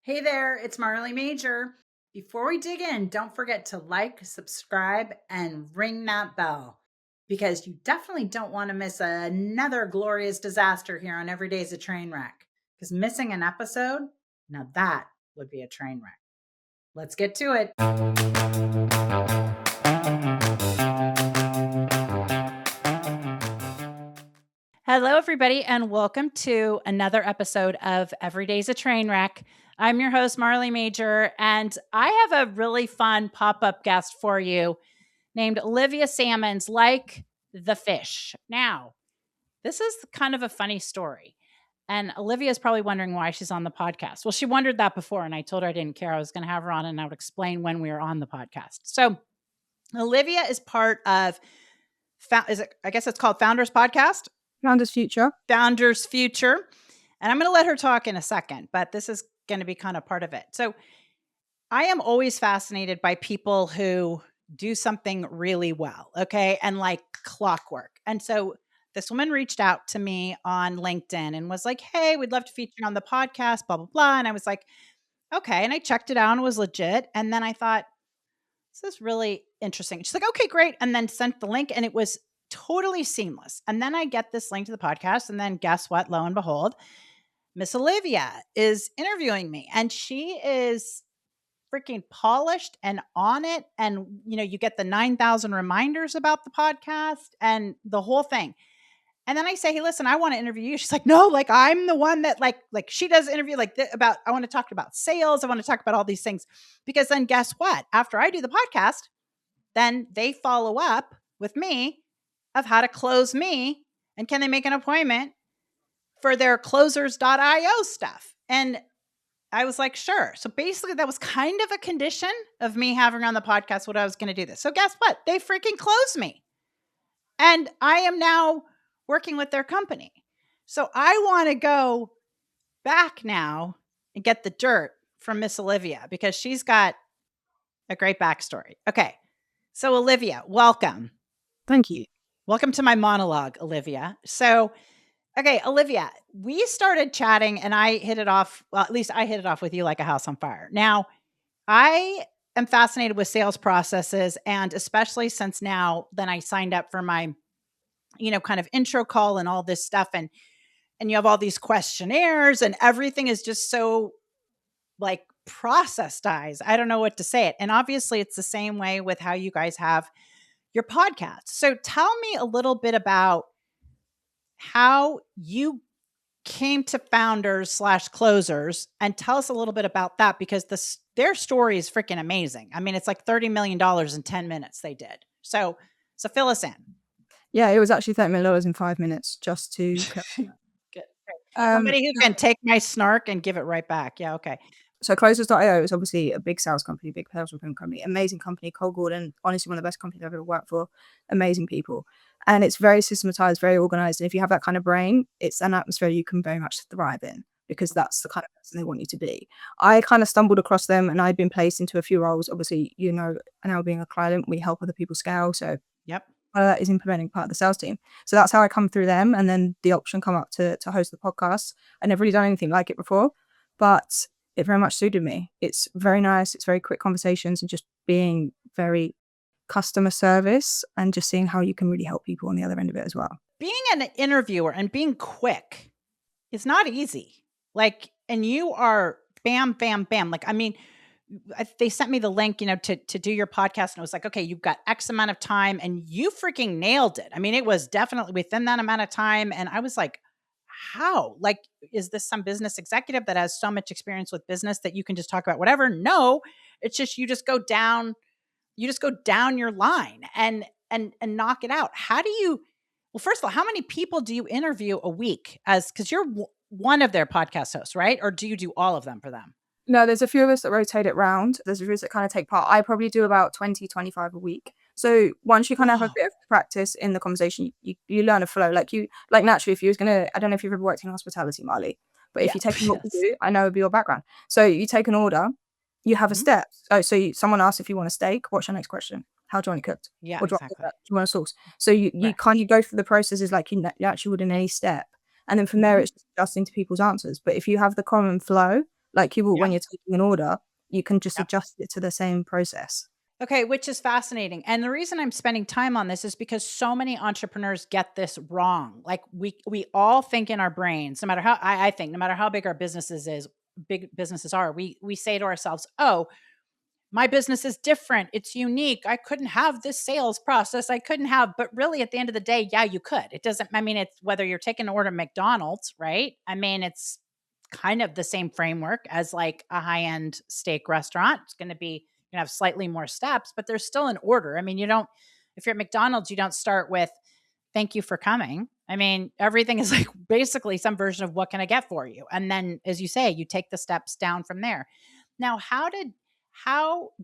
Hey there, it's Marley Major. Before we dig in, don't forget to like, subscribe, and ring that bell because you definitely don't want to miss another glorious disaster here on Every Day's a Train Wreck. Because missing an episode, now that would be a train wreck. Let's get to it. Hello, everybody, and welcome to another episode of Every Day's a Train Wreck. I'm your host, Marley Major, and I have a really fun pop-up guest for you named Olivia Sammons, like the fish. Now, this is kind of a funny story, and Olivia is probably wondering why she's on the podcast. Well, she wondered that before, and I told her I didn't care. I was going to have her on, and I would explain when we were on the podcast. So, Olivia is part of, I guess it's called Founders Podcast? Founders Future. Founders Future. And I'm going to let her talk in a second, but this is going to be kind of part of it. So I am always fascinated by people who do something really well, okay? And like clockwork. And so this woman reached out to me on LinkedIn and was like, hey, we'd love to feature you on the podcast, blah, blah, blah. And I was like, okay. And I checked it out and it was legit. And then I thought, this is really interesting. She's like, okay, great. And then sent the link and it was totally seamless. And then I get this link to the podcast. And then guess what? Lo and behold, Miss Olivia is interviewing me and she is freaking polished and on it. And, you get the 9,000 reminders about the podcast and the whole thing. And then I say, hey, listen, I want to interview you. She's like, no, like I'm the one that like she does interview about, I want to talk about sales. I want to talk about all these things because then guess what? After I do the podcast, then they follow up with me of how to close me and can they make an appointment for their closers.io stuff. And I was like, sure. So basically that was kind of a condition of me having on the podcast what I was going to do this. So guess what? They freaking closed me. And I am now working with their company. So I want to go back now and get the dirt from Miss Olivia because she's got a great backstory. Okay. So Olivia, welcome. Thank you. Welcome to my monologue, Olivia. So, okay, Olivia, we started chatting and I hit it off. Well, at least I hit it off with you like a house on fire. Now, I am fascinated with sales processes. And especially since now, then I signed up for my, kind of intro call and all this stuff. And you have all these questionnaires and everything is just so like processed. I don't know what to say it. And obviously it's the same way with how you guys have your podcast. So tell me a little bit about how you came to founders/closers and tell us a little bit about that because their story is freaking amazing. I mean, it's like $30 million in 10 minutes they did. So fill us in. Yeah, it was actually $30 million in 5 minutes just to. Good. Somebody who can take my snark and give it right back. Yeah. Okay. So closers.io is obviously a big sales company, big sales recruitment company, amazing company. Cole Gordon, honestly, one of the best companies I've ever worked for. Amazing people. And it's very systematized, very organized. And if you have that kind of brain, it's an atmosphere you can very much thrive in because that's the kind of person they want you to be. I kind of stumbled across them and I'd been placed into a few roles. Obviously, now being a client, we help other people scale. So yep. That is implementing part of the sales team. So that's how I come through them. And then the option come up to host the podcast. I never really done anything like it before, but it very much suited me. It's very nice. It's very quick conversations and just being very customer service and just seeing how you can really help people on the other end of it as well. Being an interviewer and being quick is not easy. And you are bam, bam, bam. I mean, they sent me the link, to do your podcast and it was like, okay, you've got X amount of time and you freaking nailed it. I mean, it was definitely within that amount of time. And I was like, how? Is this some business executive that has so much experience with business that you can just talk about whatever? No, it's just, you just go down your line and knock it out. Well, first of all, how many people do you interview a week cause you're one of their podcast hosts, right? Or do you do all of them for them? No, there's a few of us that rotate it round. There's a few of us that kind of take part. I probably do about 20, 25 a week. So once you kind of have a bit of practice in the conversation, you learn a flow. Naturally, if you was going to, I don't know if you've ever worked in hospitality, Marley, but if you take what to do, I know it'd be your background. So you take an order, you have a step. Someone asks if you want a steak, what's your next question? How do you want it cooked? Yeah, what exactly. Do you want a sauce? So you kind of go through the processes like you actually would in any step. And then from there, it's just adjusting to people's answers. But if you have the common flow, Like Yeah. when you're taking an order, you can just Yep. adjust it to the same process. Okay, which is fascinating. And the reason I'm spending time on this is because so many entrepreneurs get this wrong. Like we all think in our brains, no matter how I think, no matter how big our big businesses are, we say to ourselves, "Oh, my business is different. It's unique. I couldn't have this sales process. I couldn't have," but really at the end of the day, yeah, you could. It doesn't, I mean, it's whether you're taking an order at McDonald's, right? I mean, it's kind of the same framework as like a high-end steak restaurant. It's going to be, you have slightly more steps, but there's still an order. I mean, you don't, if you're at McDonald's, you don't start with, "Thank you for coming." I mean, everything is like basically some version of, "What can I get for you?" And then, as you say, you take the steps down from there. Now,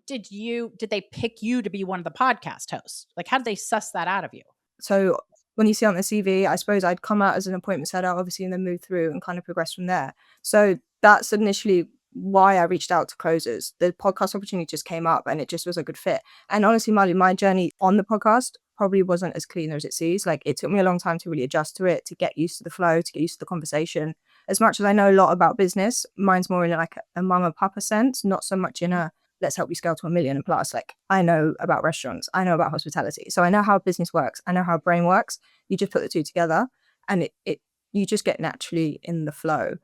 did they pick you to be one of the podcast hosts? Like, how did they suss that out of you? So when you see on the CV, I suppose I'd come out as an appointment setter, obviously, and then move through and kind of progress from there. So that's initially why I reached out to closers. The podcast opportunity just came up and it just was a good fit. And honestly, Marley, my journey on the podcast probably wasn't as clean as it seems. Like, it took me a long time to really adjust to it, to get used to the flow, to get used to the conversation. As much as I know a lot about business, mine's more in like a mum and papa sense, not so much in a let's help you scale to 1 million and plus. Like, I know about restaurants, I know about hospitality. So I know how business works, I know how brain works. You just put the two together and it you just get naturally in the flow.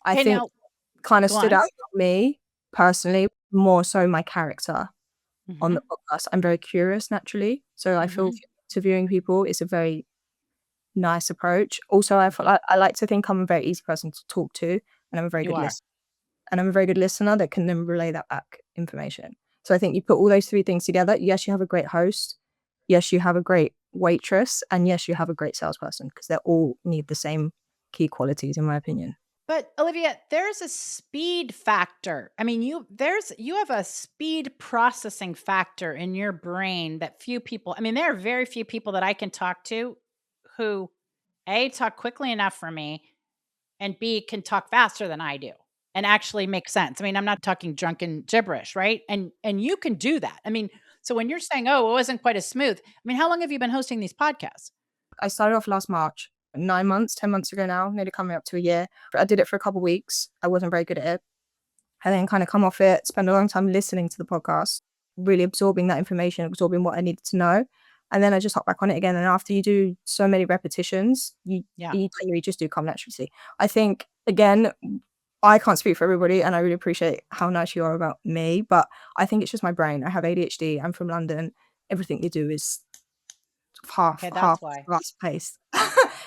I Okay, think now kind of go stood on. out for me personally, more so my character on Mhm, the podcast. I'm very curious naturally. So I feel mhm. interviewing people is a very nice approach. Also, I feel like I like to think I'm a very easy person to talk to and I'm a very You good are. listener. And I'm a very good listener that can then relay that back information. So I think you put all those three things together. Yes, you have a great host. Yes, you have a great waitress. And yes, you have a great salesperson because they all need the same key qualities, in my opinion. But Olivia, there's a speed factor. I mean, you have a speed processing factor in your brain that few people, I mean, there are very few people that I can talk to who A, talk quickly enough for me, and B, can talk faster than I do and actually make sense. I mean, I'm not talking drunken gibberish, right? And you can do that. I mean, so when you're saying, "Oh, it wasn't quite as smooth," I mean, how long have you been hosting these podcasts? I started off last March, 9 months, 10 months ago now, nearly coming up to a year. I did it for a couple of weeks. I wasn't very good at it. And then kind of come off it, spend a long time listening to the podcast, really absorbing that information, absorbing what I needed to know. And then I just hop back on it again. And after you do so many repetitions, Yeah. you just do come naturally. I think again, I can't speak for everybody, and I really appreciate how nice you are about me, but I think it's just my brain. I have ADHD. I'm from London. Everything you do is Okay, half that's why. fast paced.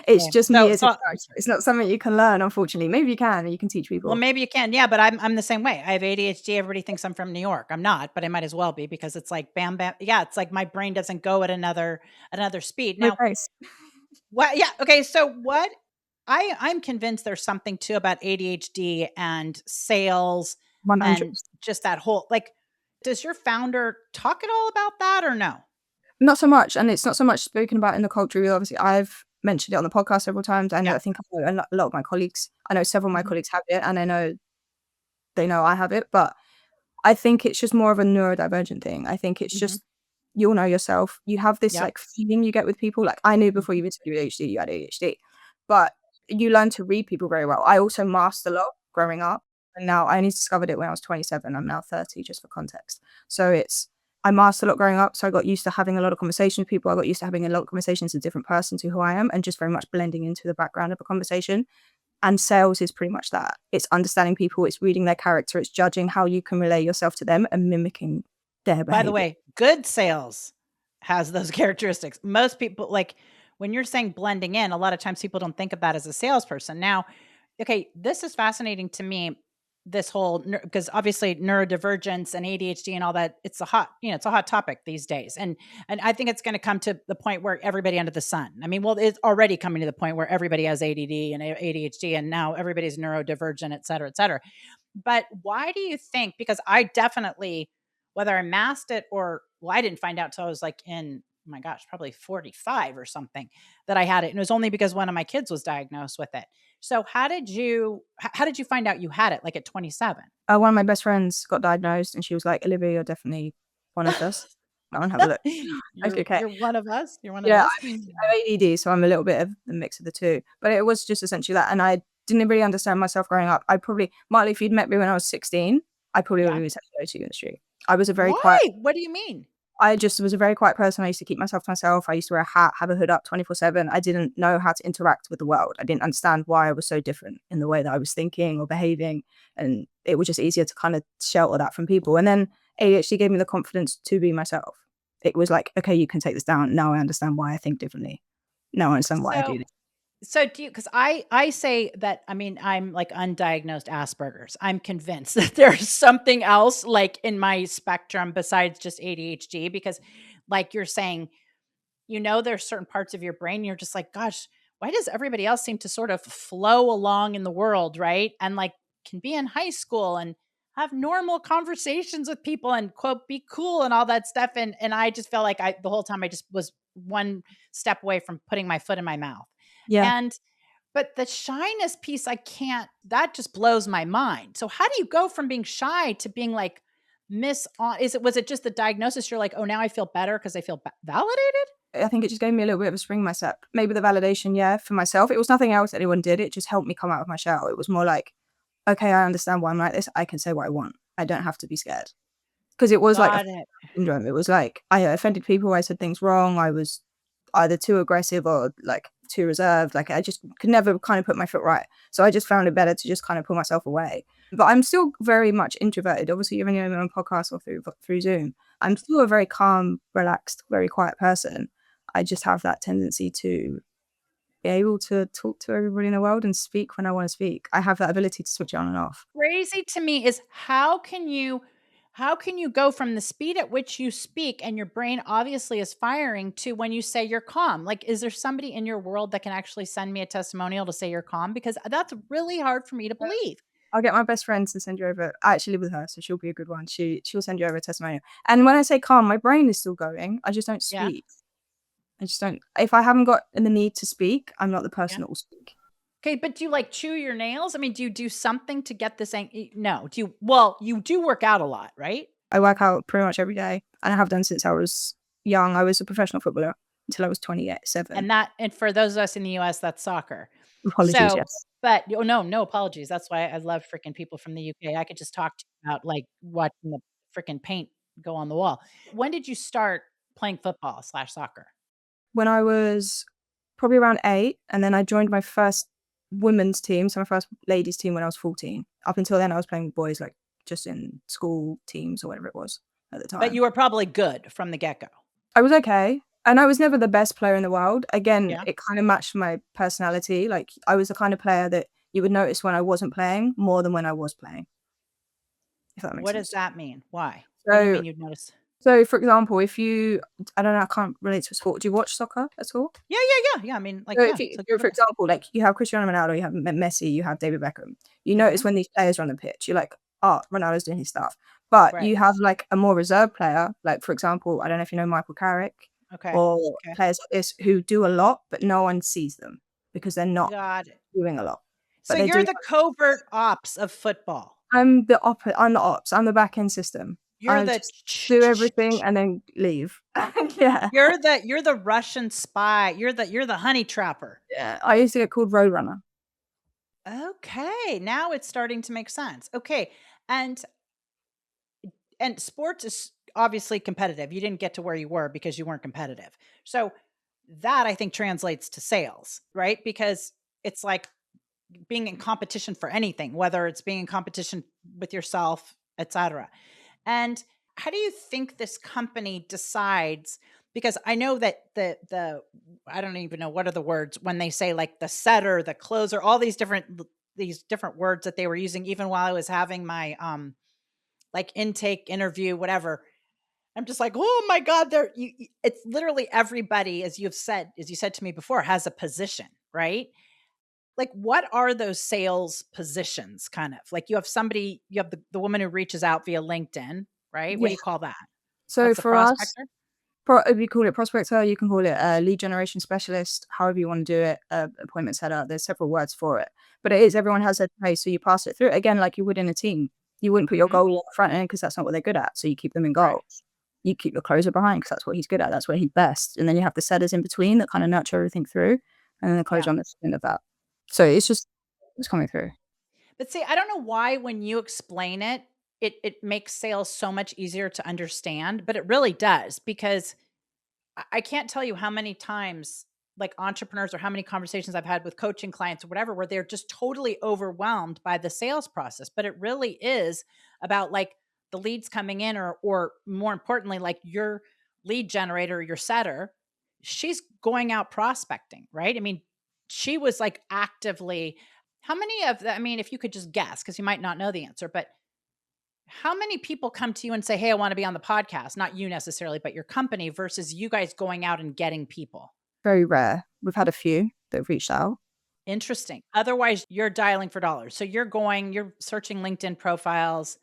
It's Okay. just me So as a so character. It's not something you can learn, unfortunately. Maybe you can, and you can teach well, people. maybe you can. Yeah, but I'm the same way. I have ADHD. Everybody thinks I'm from New York. I'm not, but I might as well be because it's like bam bam. Yeah, it's like my brain doesn't go at another speed. No Now, grace. what yeah, okay, so what I'm convinced there's something too about ADHD and sales 100. and just that whole like does your founder talk at all about that or no? Not so much, and it's not so much spoken about in the culture. Obviously, I've mentioned it on the podcast several times. I know, Yeah. I think I know a lot of my colleagues. I know several of my Mhm. colleagues have it, and I know they know I have it. But I think it's just more of a neurodivergent thing. I think it's Mhm. just you'll know yourself. You have this Yep. like feeling you get with people. Like I knew before Mhm. you interviewed ADHD, you had ADHD, but you learn to read people very well. I also masked a lot growing up, and now I only discovered it when I was 27. I'm now 30, just for context. So it's I masked a lot growing up, so I got used to having a lot of conversations with people. I got used to having a lot of conversations with different person to who I am, and just very much blending into the background of a conversation. And sales is pretty much that. It's understanding people, it's reading their character, it's judging how you can relay yourself to them and mimicking their By the behavior. way, good sales has those characteristics. Most people like when you're saying blending in, a lot of times people don't think of that as a salesperson. Now, okay, this is fascinating to me. This whole because obviously neurodivergence and ADHD and all that, it's a hot, it's a hot topic these days, and I think it's going to come to the point where everybody under the sun. I mean, well, it's already coming to the point where everybody has ADD and ADHD, and now everybody's neurodivergent, et cetera, et cetera. But why do you think? Because I definitely, whether I masked it or well, I didn't find out till I was like in oh my gosh, probably 45 or something that I had it. And it was only because one of my kids was diagnosed with it. So how did you find out you had it like at 27? One of my best friends got diagnosed and she was like, Olivia, you're definitely one of us. Go and have a look. Okay. You're one of us. You're one of Yeah, us. I'm ADD, so I'm a little bit of a mix of the two. But it was just essentially that. And I didn't really understand myself growing up. Marley, if you'd met me when I was 16, I probably would Yeah. have said hello to you in the street. I was a very quiet Why? What do you mean? I just was a very quiet person. I used to keep myself to myself. I used to wear a hat, have a hood up 24/7. I didn't know how to interact with the world. I didn't understand why I was so different in the way that I was thinking or behaving. And it was just easier to kind of shelter that from people. And then ADHD gave me the confidence to be myself. It was like, okay, you can take this down. Now I understand why I think differently. Now I understand why I do So this. So do you, because I say that, I mean, I'm like undiagnosed Asperger's. I'm convinced that there's something else like in my spectrum besides just ADHD, because like you're saying, there's certain parts of your brain, you're just like, gosh, why does everybody else seem to sort of flow along in the world, right? And like can be in high school and have normal conversations with people and quote be cool and all that stuff. And I just felt like the whole time I just was one step away from putting my foot in my mouth. Yeah. And but the shyness piece, I can't, that just blows my mind. So how do you go from being shy to being like was it just the diagnosis? You're like, oh, now I feel better because I feel validated? I think it just gave me a little bit of a spring in my step. Maybe the validation, yeah, for myself. It was nothing else anyone did. It just helped me come out of my shell. It was more like, okay, I understand why I'm like this. I can say what I want. I don't have to be scared. Because it was like a Got it. syndrome. It was like I offended people. I said things wrong. I was either too aggressive or like too reserved. Like I just could never kind of put my foot right. So I just found it better to just kind of pull myself away. But I'm still very much introverted. Obviously, you've only known me on podcast or through Zoom. I'm still a very calm, relaxed, very quiet person. I just have that tendency to be able to talk to everybody in the world and speak when I want to speak. I have that ability to switch it on and off. Crazy to me is how can you go from the speed at which you speak and your brain obviously is firing to when you say you're calm? Like, is there somebody in your world that can actually send me a testimonial to say you're calm? Because that's really hard for me to believe. I'll get my best friend to send you over. I actually live with her, so she'll be a good one. She'll send you over a testimonial. And when I say calm, my brain is still going. I just don't Yeah. speak. I just don't. If I haven't got the need to speak, I'm not the Yeah. person that will speak. Okay, but do you like chew your nails? I mean, do you do something to get this? No. Well, you do work out a lot, right? I work out pretty much every day, and I have done since I was young. I was a professional footballer until I was 27. And for those of us in the US, that's soccer. Apologies, So, yes. but oh, no, no apologies. That's why I love freaking people from the UK. I could just talk to you about like watching the freaking paint go on the wall. When did you start playing football/soccer? When I was probably around 8, and then I joined my first women's team, so my first ladies team when I was 14. Up until then, I was playing with boys, like, just in school teams or whatever it was at the But time. you were probably good from the get-go. I was okay, and I was never the best player in the world. Again, Yeah. it kinda matched my personality, like, I was the kind of player that you would notice when I wasn't playing more than when I was playing, if that makes What does sense. that mean? Why? What do you So mean you'd notice? so, for example, if you I don't know, I can't relate to a sport. Do you watch soccer at all? Yeah, yeah, yeah. Yeah, I mean, like, So yeah, if you it's a for good example, like, you have Cristiano Ronaldo, you have Messi, you have David Beckham. You notice Mhm. when these players are on the pitch, you're like, "Oh, Ronaldo's doing his stuff." But Right. you have, like, a more reserved player, like, for example, I don't know if you know Michael Carrick Okay. or Okay. players like this who do a lot, but no one sees them because they're not Got it. doing a lot, So but they're you're doing the covert ops of football. I'm the ops, I'm the back end system. You're I the just do everything and then leave. Yeah. you're the Russian spy. You're the honey trapper. Yeah, I used to get called Roadrunner. Okay, now it's starting to make sense. Okay, and sports is obviously competitive. You didn't get to where you were because you weren't competitive. So that I think translates to sales, right? Because it's like being in competition for anything, whether it's being in competition with yourself, etc. And how do you think this company decides? Because I know that the I don't even know what are the words when they say like the setter, the closer, all these different words that they were using even while I was having my like intake interview, whatever. I'm just like, oh my God, it's literally everybody, as you said to me before, has a position, right? Like, what are those sales positions kind of? Like you have the woman who reaches out via LinkedIn, right? What Yeah. do you call that? So That's the for us, prospector? if you call it prospector, you can call it a lead generation specialist, however you want to do it, appointment setter. There's several words for it, but it is everyone has their place, so you pass it through again like you would in a team. You wouldn't put your Mhm. goal on the front end because that's not what they're good at, so you keep them in Right. goal. You keep your closer behind because that's what he's good at. That's where he's best, and then you have the setters in between that kind of nurture everything through, and then the Yeah. closer on the end of that. So it's just It's coming through. But see, I don't know why when you explain it, it makes sales so much easier to understand, but it really does because I can't tell you how many times like entrepreneurs or how many conversations I've had with coaching clients or whatever where they're just totally overwhelmed by the sales process, but it really is about like the leads coming in or more importantly like your lead generator, your setter, she's going out prospecting, right? I mean, she was like actively how many of the I mean, if you could just guess because you might not know the answer, but how many people come to you and say, "Hey, I want to be on the podcast," not you necessarily, but your company versus you guys going out and getting people? Very rare. We've had a few that have reached out. Interesting. Otherwise, you're dialing for dollars. So you're searching LinkedIn profiles.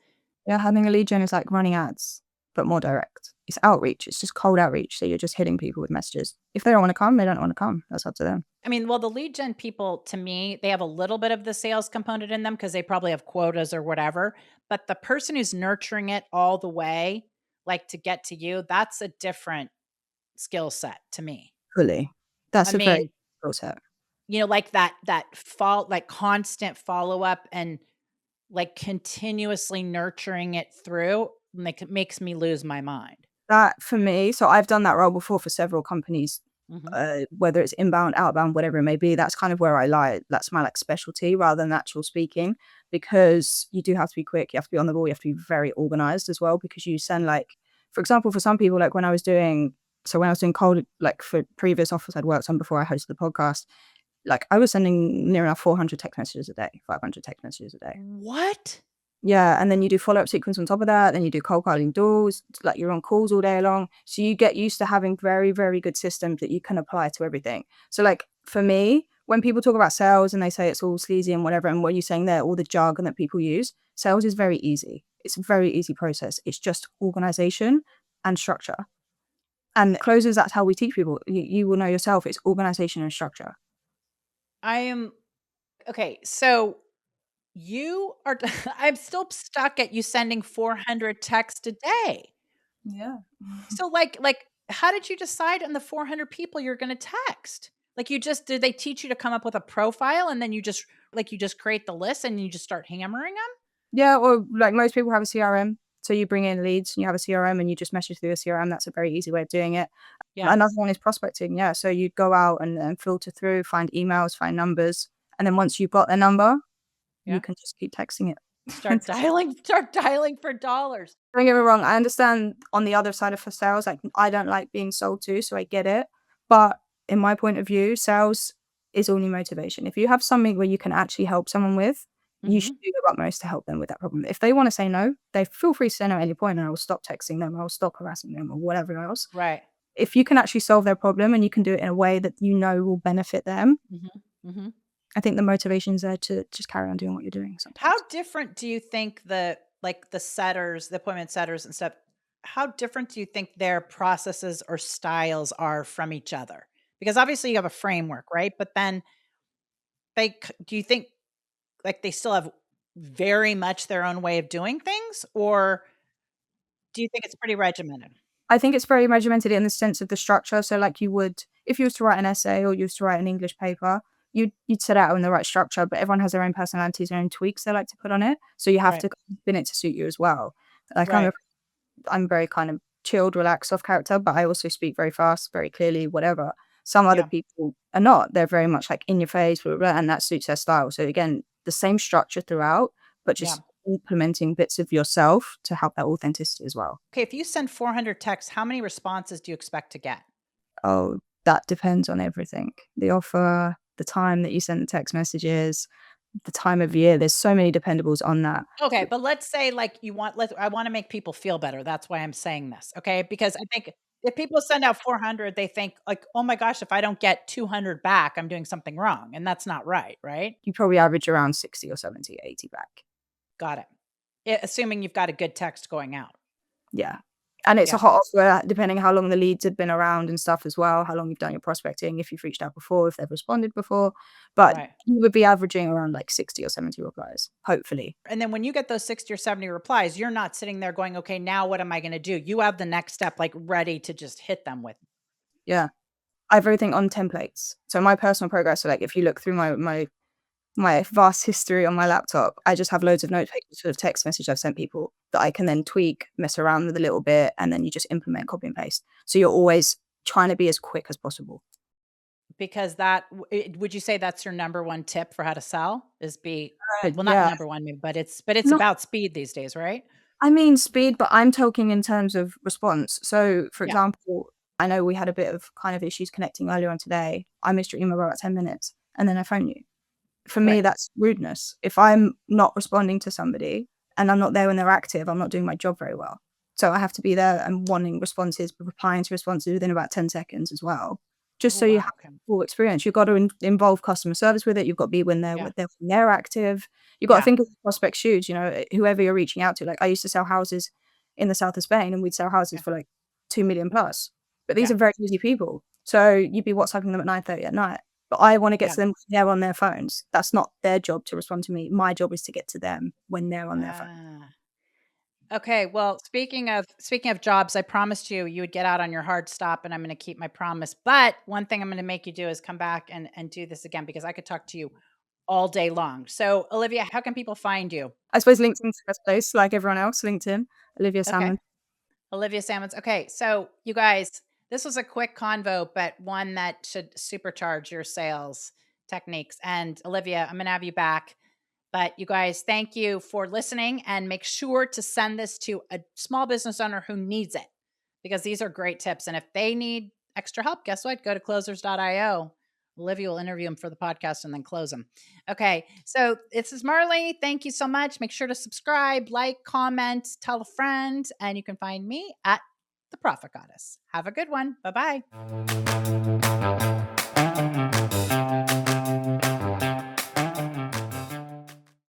Yeah, having a lead gen is like running ads, but more direct. It's outreach. It's just cold outreach. So you're just hitting people with messages. If they don't want to come, they don't want to come. That's up to them. I mean, well, the lead gen people to me, they have a little bit of the sales component in them because they probably have quotas or whatever. But the person who's nurturing it all the way, like to get to you, that's a different skill set to me. Fully. I That's a mean, very skill set. like that fall like constant follow-up and like continuously nurturing it through makes me lose my mind. That for me, so I've done that role before for several companies, Mhm. whether it's inbound, outbound, whatever it may be. That's kind of where I lie. That's my like specialty rather than actual speaking, because you do have to be quick. You have to be on the ball. You have to be very organized as well, because you send like, for example, for some people, like when I was doing, cold, like for previous offers I'd worked on before I hosted the podcast, like I was sending near enough 400 text messages a day, 500 text messages a day. What? Yeah, and then you do follow-up sequence on top of that, then you do cold calling doors, like you're on calls all day long. So you get used to having very, very good systems that you can apply to everything. So like for me, when people talk about sales and they say it's all sleazy and whatever, and what you're saying there, all the jargon that people use, sales is very easy. It's a very easy process. It's just organization and structure. And closers, that's how we teach people. You will know yourself, it's organization and structure. I am okay, so you are I'm still stuck at you sending 400 texts a day. Yeah. So like how did you decide on the 400 people you're going to text? Like you just did they teach you to come up with a profile and then you just create the list and you just start hammering them? Yeah, or like most people have a CRM. So you bring in leads and you have a CRM and you just message through a CRM. That's a very easy way of doing it. Yeah. Another one is prospecting. Yeah. So you'd go out and filter through, find emails, find numbers. And then once you've got their number, you Yeah. can just keep texting it. Start dialing for dollars. Don't get me wrong. I understand on the other side of for sales, like I don't like being sold to, so I get it. But in my point of view, sales is only motivation. If you have something where you can actually help someone with, you should Mhm. do your utmost to help them with that problem. If they want to say no, they feel free to say no at any point, and I will stop texting them, I will stop harassing them, or whatever else. Right. If you can actually solve their problem and you can do it in a way that you know will benefit them, Mhm. Mhm. I think the motivation is there to just carry on doing what you're doing How sometimes. different do you think the setters, the appointment setters and stuff, how different do you think their processes or styles are from each other? Because obviously you have a framework, right? But then do you think like they still have very much their own way of doing things or do you think it's pretty regimented? I think it's very regimented in the sense of the structure. So, like you would, if you was to write an essay or you was to write an English paper, you'd set out in the right structure. But everyone has their own personalities, their own tweaks they like to put on it. So you have Right. to spin it to suit you as well. Like Right. I'm very kind of chilled, relaxed, soft character, but I also speak very fast, very clearly, whatever. Some other Yeah. people are not. They're very much like in your face, blah, blah, blah, and that suits their style. So again, the same structure throughout, but Yeah. just implementing bits of yourself to help that authenticity as well. Okay, if you send 400 texts, how many responses do you expect to get? Oh, that depends on everything. The offer, the time that you send the text messages, the time of year. There's so many dependables on that. Okay, but let's say like I want to make people feel better. That's why I'm saying this. Okay. Because I think if people send out 400, they think like, oh my gosh, if I don't get 200 back, I'm doing something wrong. And that's not right. Right. You probably average around 60 or 70, 80 back. Got it. Assuming you've got a good text going out. Yeah. And it's a Yeah. hot offer depending how long the leads have been around and stuff as well, how long you've done your prospecting, if you've reached out before, if they've responded before. But Right. you would be averaging around like 60 or 70 replies, hopefully. And then when you get those 60 or 70 replies, you're not sitting there going, okay, now what am I going to do? You have the next step like ready to just hit them with. Yeah. I have everything on templates. So my personal progress, so like if you look through my my vast history on my laptop, I just have loads of note pages of text message I've sent people that I can then tweak, mess around with a little bit, and then you just implement, copy and paste. So you're always trying to be as quick as possible. Because would you say that's your number one tip for how to sell is be well, not Yeah, number one, maybe, but it's not about speed these days, right? I mean speed, but I'm talking in terms of response. So, for Yeah, example, I know we had a bit of kind of issues connecting earlier on today. I missed your email by about 10 minutes, and then I phone you. For me, right. that's rudeness. If I'm not responding to somebody and I'm not there when they're active, I'm not doing my job very well. So I have to be there and wanting responses, replying to responses within about 10 seconds as well, just Oh, so you have wow, okay. full experience. You've got to involve customer service with it. You've got to be Yeah, when they're active. You've got to yeah, think of the prospect shoes, whoever you're reaching out to. Like, I used to sell houses in the south of Spain, and we'd sell houses yeah, for like 2 million plus. But these yeah, are very busy people. So you'd be WhatsApping them at 9:30 at night. But I wanna get yeah. to them when they're on their phones. That's not their job to respond to me. My job is to get to them when they're on their phone. Ah. Okay, well, speaking of jobs, I promised you would get out on your hard stop, and I'm gonna keep my promise. But one thing I'm gonna make you do is come back and do this again because I could talk to you all day long. So, Olivia, how can people find you? I suppose LinkedIn's the best place, like everyone else, LinkedIn, Olivia Okay. Sammons. Olivia Sammons. Okay, so you guys, this was a quick convo, but one that should supercharge your sales techniques. And Olivia, I'm going to have you back. But you guys, thank you for listening and make sure to send this to a small business owner who needs it because these are great tips. And if they need extra help, guess what? Go to closers.io. Olivia will interview them for the podcast and then close them. Okay. So this is Marley. Thank you so much. Make sure to subscribe, like, comment, tell a friend, and you can find me at The Profit Goddess. Have a good one. Bye bye.